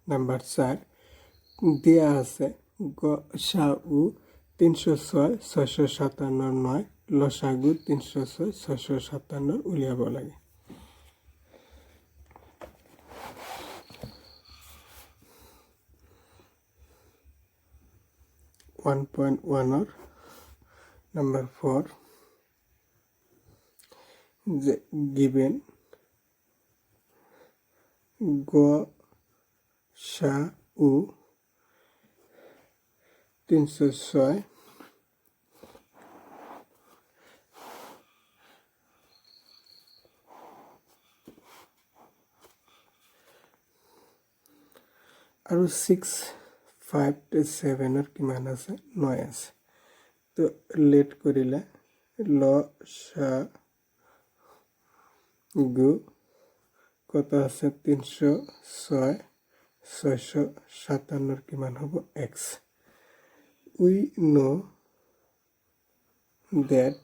Number 4 দেয়া আছে গসাউ 306 657 9 লসাগু 306 657 উলিয়াব লাগে। 1.1 নাম্বার 4 যে given গসাউ 306 আৰু 6 5 7 কিমান আছে 9 আছে তো লেট কৰিলে লসাগু কত আছে 306 657 কিমান হ'ব x we know that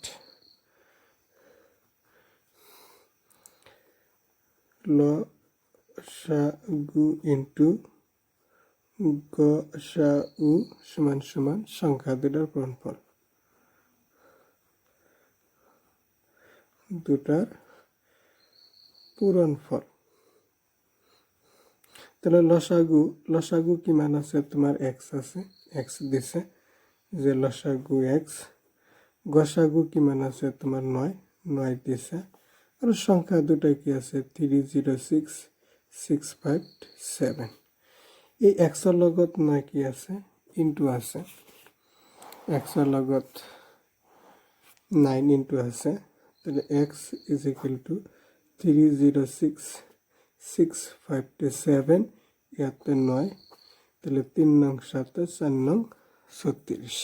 লসাগু into গসাউ সমান সমান সংখ্যা দুটার গুণফল দুটার পূরণফল। তাহলে লসাগু কিমান আছে তোমার x আছে x দিছে যে লসাগু x গসাগু কিমান আছে তোমার 9 দিছে আর সংখ্যা দুটা কি আছে 306 657 এই x এর লগত 9 কি আছে ইনটু আছে x এর লগত 9 ইনটু আছে তাহলে x is equal to 306 657 ইয়াতে 9 তাহলে 3 নং 7 4 নং 36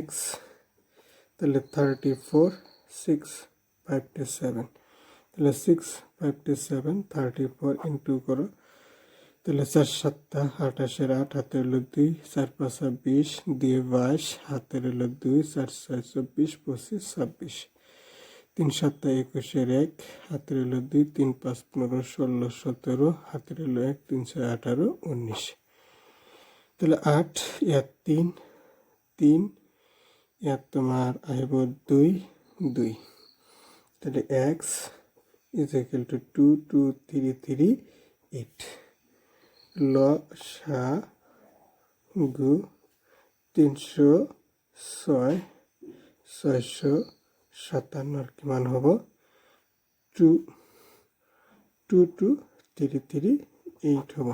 x তাহলে 34 657 তাহলে 657 34 ইনটু করো তাহলে 4 7 28 এর 8 হাতে হলো 2 4 5 20 দিয়ে 22 হাতে হলো 2 4 6 24 25 26 3 7 21 এর 1 হাতে হলো 2 3 5 15 16 17 হাতে হলো 1 3 6 18 19 তাহলে 8 ইয়াত 3 3 ইয়াত তোমার আইব 2 2 তাহলে x is equal to 2 2 3 3 8 লসাগু 306 657 কিমান হ'ব 2 2 2 3 3 8 হ'ব।